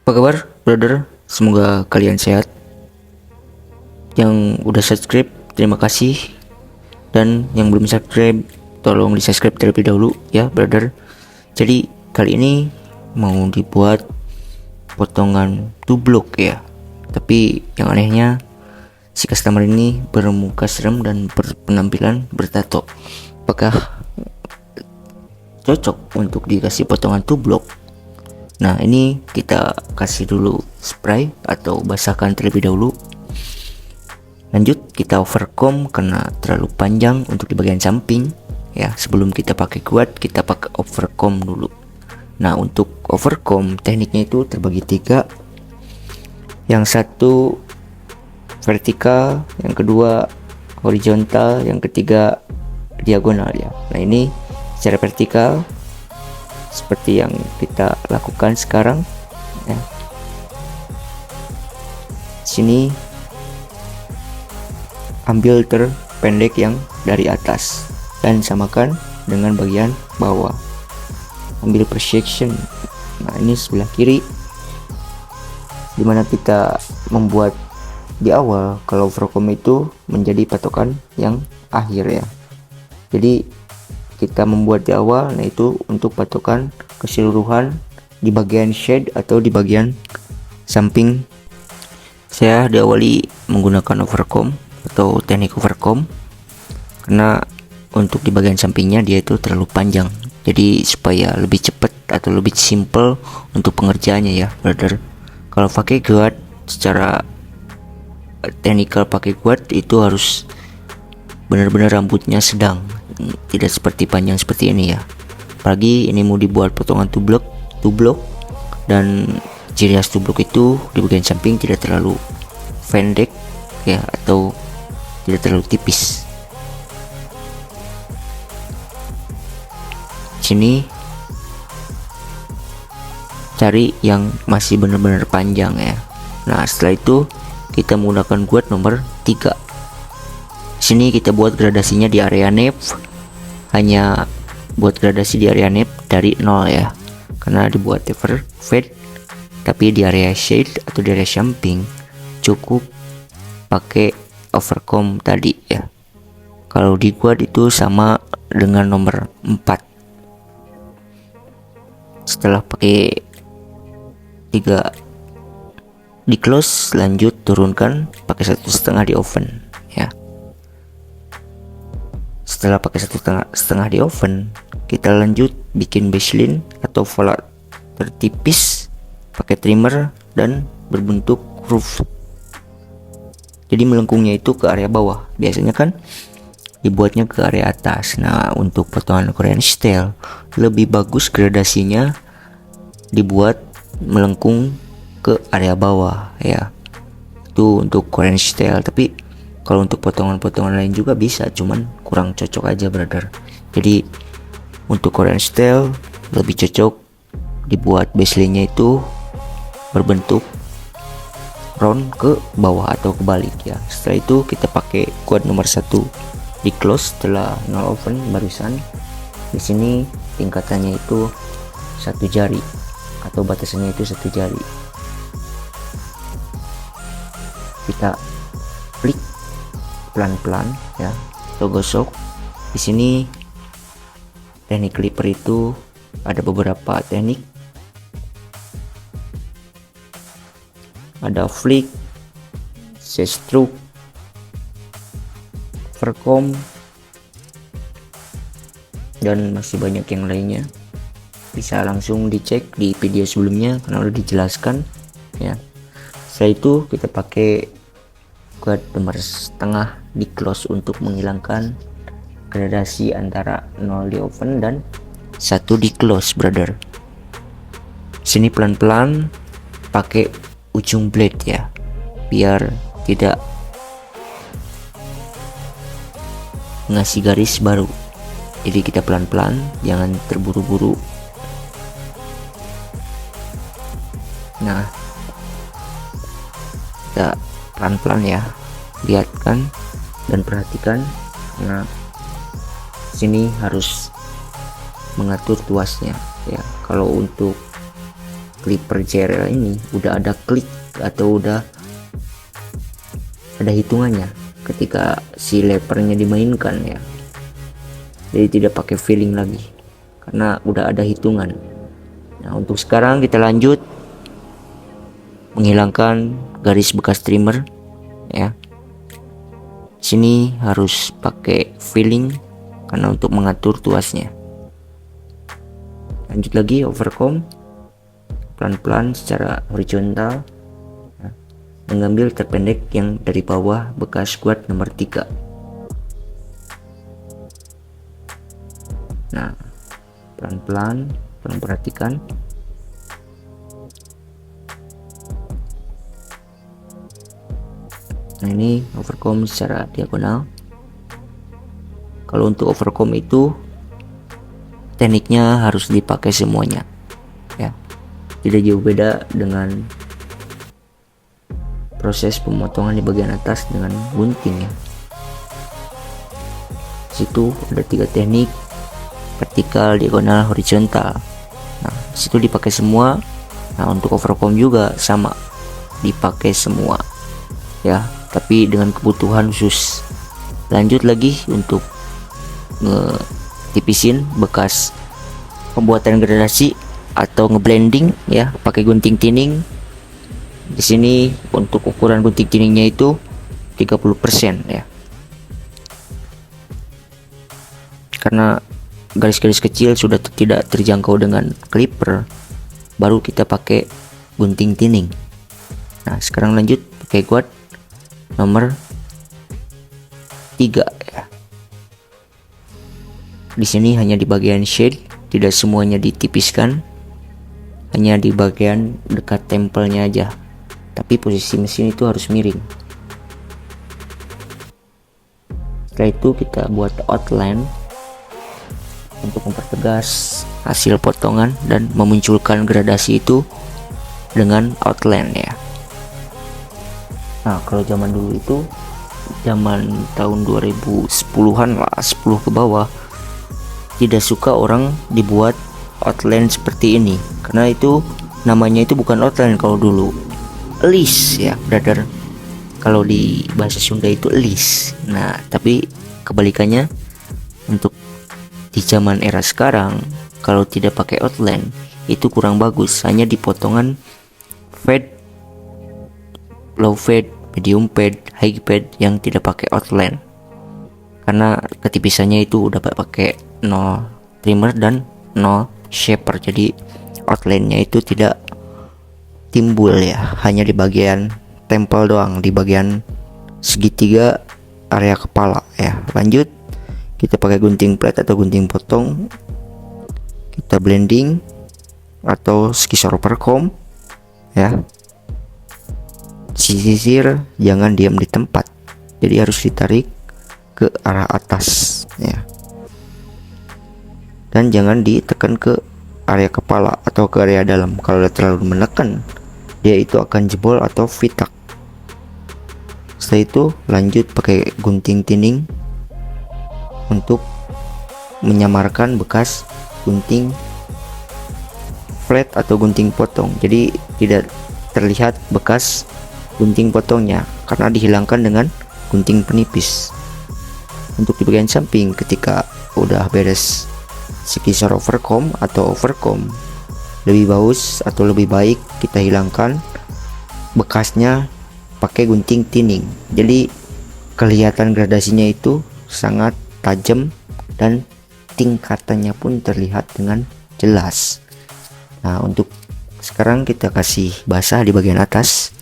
Apa kabar, brother? Semoga kalian sehat. Yang udah subscribe, terima kasih. Dan yang belum subscribe, tolong di subscribe terlebih dahulu ya, brother. Jadi kali ini mau dibuat potongan tublok ya. Tapi yang anehnya, si customer ini bermuka serem dan berpenampilan bertato. Apakah cocok untuk dikasih potongan tublok? Nah, ini kita kasih dulu spray atau basahkan terlebih dahulu. Lanjut kita overcomb karena terlalu panjang untuk di bagian samping ya. Sebelum kita pakai kuat, kita pakai overcomb dulu. Nah, untuk overcomb tekniknya itu terbagi 3. Yang satu vertikal, yang kedua horizontal, yang ketiga diagonal ya. Nah, ini secara vertikal seperti yang kita lakukan sekarang ya. Sini ambil terpendek yang dari atas dan samakan dengan bagian bawah. Ambil per section. Nah, ini sebelah kiri dimana kita membuat di awal. Kalau overcomb itu menjadi patokan yang akhir ya. Jadi kita membuat di awal, nah itu untuk patokan keseluruhan di bagian shade atau di bagian samping. Saya diawali menggunakan overcomb atau teknik overcomb karena untuk di bagian sampingnya dia itu terlalu panjang. Jadi supaya lebih cepat atau lebih simple untuk pengerjaannya ya, brother. Kalau pakai guard secara technical, pakai guard itu harus benar-benar rambutnya sedang, tidak seperti panjang seperti ini ya. Apalagi ini mau dibuat potongan tublok dan ciri khas tublok itu di bagian samping tidak terlalu pendek ya, atau tidak terlalu tipis. Sini cari yang masih benar-benar panjang ya. Nah, setelah itu kita menggunakan guard nomor 3. Sini kita buat gradasinya di area nape, hanya buat gradasi di area nape dari 0 ya, karena dibuat fade. Tapi di area shade atau di area samping cukup pakai overcomb tadi ya. Kalau di guard itu sama dengan nomor 4. Setelah pakai 3 di close, lanjut turunkan pakai 1,5 di oven ya. Setelah pakai 1,5 di oven, kita lanjut bikin baseline atau fallout tertipis pakai trimmer dan berbentuk groove. Jadi melengkungnya itu ke area bawah. Biasanya kan dibuatnya ke area atas. Nah, untuk potongan Korean style lebih bagus gradasinya dibuat melengkung ke area bawah ya. Itu untuk Korean style, tapi kalau untuk potongan-potongan lain juga bisa, cuman kurang cocok aja, brother. Jadi untuk Korean style lebih cocok dibuat baseline-nya itu berbentuk round ke bawah atau kebalik ya. Setelah itu kita pakai guard nomor 1 di close setelah 0 oven barusan. Di sini tingkatannya itu 1 jari atau batasannya itu 1 jari. Kita klik pelan-pelan ya, atau gosok. Di sini teknik clipper itu ada beberapa teknik. Ada flick, stroke, overcomb, dan masih banyak yang lainnya. Bisa langsung dicek di video sebelumnya karena udah dijelaskan ya. Setelah itu kita pakai guard nomor 1/2 di close untuk menghilangkan gradasi antara 0 di oven dan 1 di close, brother. Sini pelan-pelan pakai ujung blade ya, biar tidak ngasih garis baru. Jadi kita pelan-pelan, jangan terburu-buru. Nah, kita pelan-pelan ya, lihat kan dan perhatikan. Nah, sini harus mengatur tuasnya ya. Kalau untuk clipper JRL ini udah ada klik atau udah ada hitungannya ketika si levernya dimainkan ya. Jadi tidak pakai feeling lagi karena udah ada hitungan. Nah, untuk sekarang kita lanjut menghilangkan garis bekas trimmer ya. Sini harus pakai feeling karena untuk mengatur tuasnya. Lanjut lagi overcomb, pelan-pelan secara horizontal ya, mengambil terpendek yang dari bawah bekas squat nomor 3. Nah, pelan-pelan, tolong perhatikan. Nah, ini overcomb secara diagonal. Kalau untuk overcomb itu tekniknya harus dipakai semuanya ya, tidak jauh beda dengan proses pemotongan di bagian atas dengan gunting ya. Situ ada 3 teknik, vertikal, diagonal, horizontal. Nah, situ dipakai semua. Nah, untuk overcomb juga sama, dipakai semua ya, tapi dengan kebutuhan khusus. Lanjut lagi untuk tipisin bekas pembuatan gradasi atau ngeblending ya, pakai gunting tinning. Di sini untuk ukuran gunting tinningnya itu 30% ya, karena garis-garis kecil sudah tidak terjangkau dengan clipper, baru kita pakai gunting tinning. Nah, sekarang lanjut pakai guard nomor 3 ya. Di sini hanya di bagian shade, tidak semuanya ditipiskan, hanya di bagian dekat tempelnya aja. Tapi posisi mesin itu harus miring. Setelah itu kita buat outline untuk mempertegas hasil potongan dan memunculkan gradasi itu dengan outline ya. Nah, kalau zaman dulu itu, zaman tahun 2010-an lah, 10 ke bawah, tidak suka orang dibuat outline seperti ini, karena itu namanya itu bukan outline kalau dulu, list ya brother. Kalau di bahasa Sunda itu list. Nah, tapi kebalikannya untuk di zaman era sekarang, kalau tidak pakai outline itu kurang bagus, hanya di potongan fade, low fade, medium fade, high fade yang tidak pakai outline, karena ketipisannya itu udah pakai no trimmer dan no shaper, jadi outline-nya itu tidak timbul ya, hanya di bagian tempel doang, di bagian segitiga area kepala ya. Lanjut kita pakai gunting plate atau gunting potong, kita blending atau skisor overcomb ya. Sisir jangan diam di tempat, jadi harus ditarik ke arah atas ya, dan jangan ditekan ke area kepala atau ke area dalam. Kalau terlalu menekan, dia itu akan jebol atau fitak. Setelah itu lanjut pakai gunting tinning untuk menyamarkan bekas gunting flat atau gunting potong, jadi tidak terlihat bekas gunting potongnya karena dihilangkan dengan gunting penipis. Untuk di bagian samping, ketika udah beres skisor overcomb atau overcomb, lebih bagus atau lebih baik kita hilangkan bekasnya pakai gunting tinning, jadi kelihatan gradasinya itu sangat tajam dan tingkatannya pun terlihat dengan jelas. Nah, untuk sekarang kita kasih basah di bagian atas.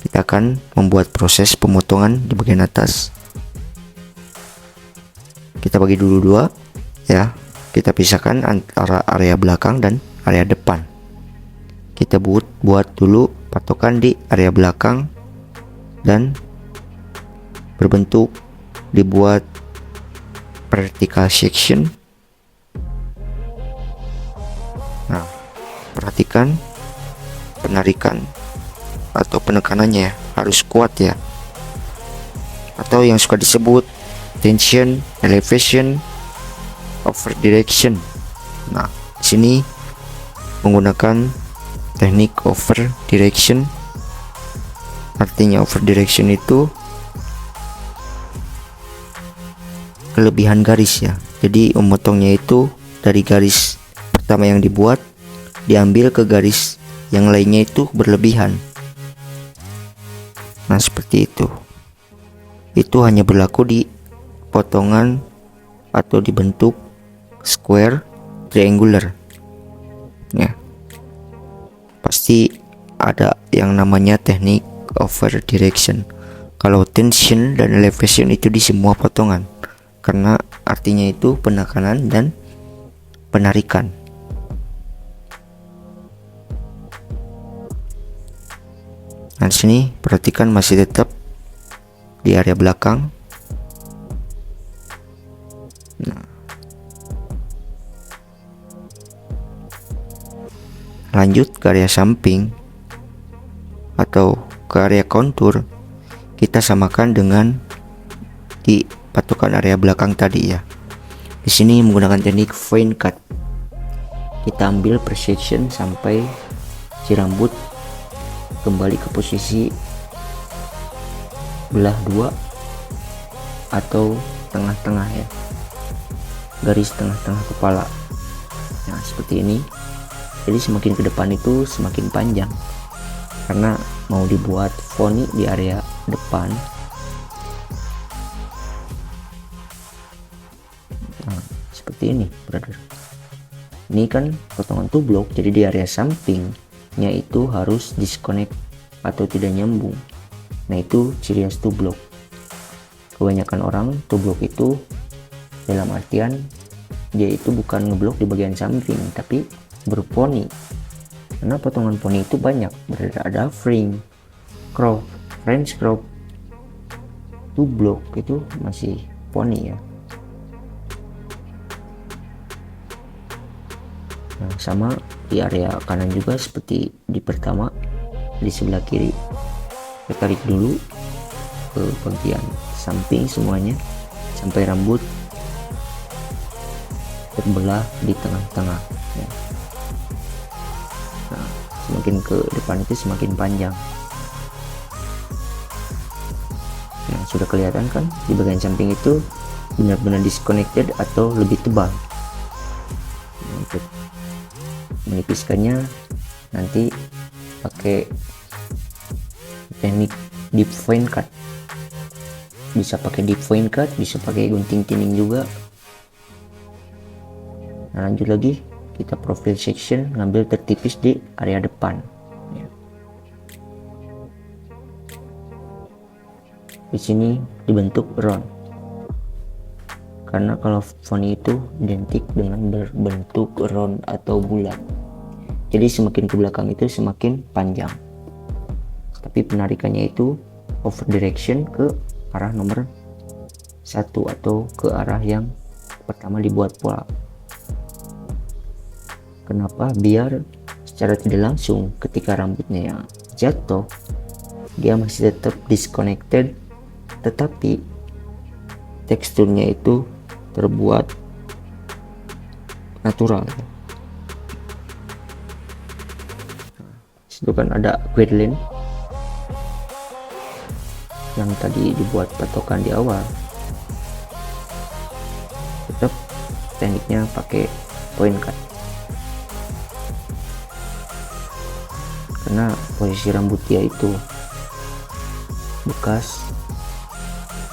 Kita akan membuat proses pemotongan di bagian atas. Kita bagi dulu dua ya, kita pisahkan antara area belakang dan area depan. Kita buat dulu patokan di area belakang dan berbentuk dibuat vertical section. Nah, perhatikan penarikan atau penekanannya harus kuat ya, atau yang suka disebut tension, elevation, over direction. Nah, di sini menggunakan teknik over direction. Artinya over direction itu kelebihan garis ya. Jadi memotongnya itu dari garis pertama yang dibuat diambil ke garis yang lainnya itu berlebihan. Nah seperti itu. Itu hanya berlaku di potongan atau di bentuk square, triangular ya. Pasti ada yang namanya teknik over direction. Kalau tension dan elevation itu di semua potongan, karena artinya itu penekanan dan penarikan. Nah di sini perhatikan masih tetap di area belakang. Nah, lanjut ke area samping atau ke area kontur, kita samakan dengan di patokan area belakang tadi ya. Di sini menggunakan teknik fine cut. Kita ambil per section sampai si rambut kembali ke posisi belah dua atau tengah-tengah ya, garis tengah-tengah kepala. Nah seperti ini. Jadi semakin ke depan itu semakin panjang, karena mau dibuat poni di area depan. Nah seperti ini brother. Ini kan potongan tublok, jadi di area sampingnya itu harus disconnect atau tidak nyambung. Nah itu ciri khas tublok. Kebanyakan orang tublok itu dalam artian dia itu bukan ngeblok di bagian samping, tapi berponi. Karena potongan poni itu banyak, ada fringe, crop, French crop, tublok itu masih poni ya. Nah, sama di area kanan juga seperti di pertama, di sebelah kiri kita tarik dulu ke bagian samping semuanya sampai rambut terbelah di tengah-tengah ya. Nah, semakin ke depan itu semakin panjang. Nah sudah kelihatan kan di bagian samping itu benar-benar disconnected atau lebih tebal. Nah, untuk menipiskannya nanti pakai teknik deep fine cut. Bisa pakai deep fine cut, bisa pakai gunting thinning juga. Nah lanjut lagi, kita profile section ngambil tertipis di area depan ya. Di sini dibentuk round, karena kalau poni itu identik dengan berbentuk round atau bulat. Jadi semakin ke belakang itu semakin panjang, tapi penarikannya itu over direction ke arah nomor 1 atau ke arah yang pertama dibuat pola. Kenapa? Biar secara tidak langsung ketika rambutnya yang jatuh dia masih tetap disconnected, tetapi teksturnya itu terbuat natural. Itu kan ada guideline yang tadi dibuat patokan di awal, tetap tekniknya pakai point cut, karena posisi rambut dia itu bekas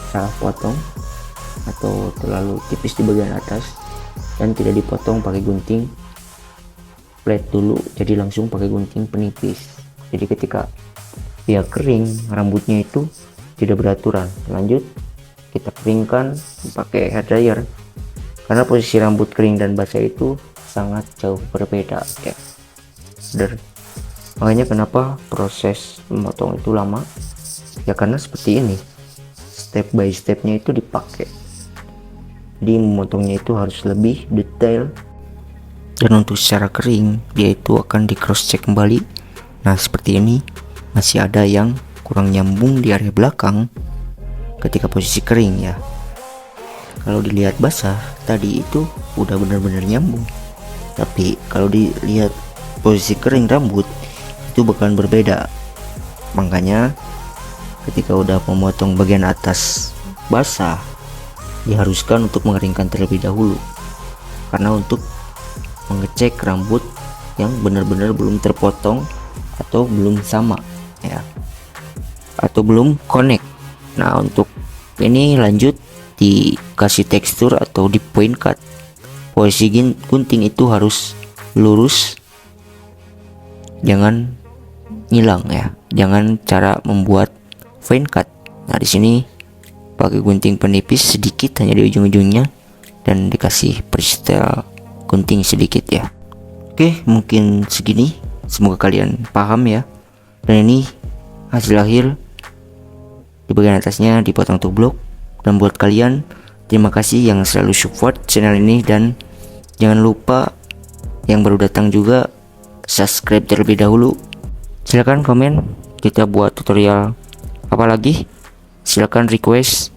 salah potong atau terlalu tipis di bagian atas dan tidak dipotong pakai gunting flat dulu, jadi langsung pakai gunting penipis. Jadi ketika dia kering rambutnya itu tidak beraturan. Lanjut kita keringkan pakai hair dryer, karena posisi rambut kering dan basah itu sangat jauh berbeda ya. Makanya kenapa proses memotong itu lama ya, karena seperti ini step by stepnya itu dipakai. Jadi memotongnya itu harus lebih detail, dan untuk secara kering dia itu akan di cross check kembali. Nah seperti ini masih ada yang kurang nyambung di area belakang ketika posisi kering ya. Kalau dilihat basah tadi itu udah benar-benar nyambung, tapi kalau dilihat posisi kering rambut itu bakalan berbeda. Makanya ketika udah memotong bagian atas basah, diharuskan untuk mengeringkan terlebih dahulu, karena untuk mengecek rambut yang benar-benar belum terpotong atau belum sama ya, atau belum connect. Nah, untuk ini lanjut dikasih tekstur atau di point cut. Posisi gunting itu harus lurus, jangan ngilang ya, jangan cara membuat point cut. Nah, di sini pakai gunting penipis sedikit hanya di ujung-ujungnya dan dikasih freestyle gunting sedikit ya. Oke, mungkin segini, semoga kalian paham ya. Dan ini hasil akhir, di bagian atasnya dipotong tublok. Dan buat kalian, terima kasih yang selalu support channel ini, dan jangan lupa yang baru datang juga subscribe terlebih dahulu. Silahkan komen, kita buat tutorial apa lagi, silahkan request,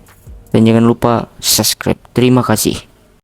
dan jangan lupa subscribe. Terima kasih.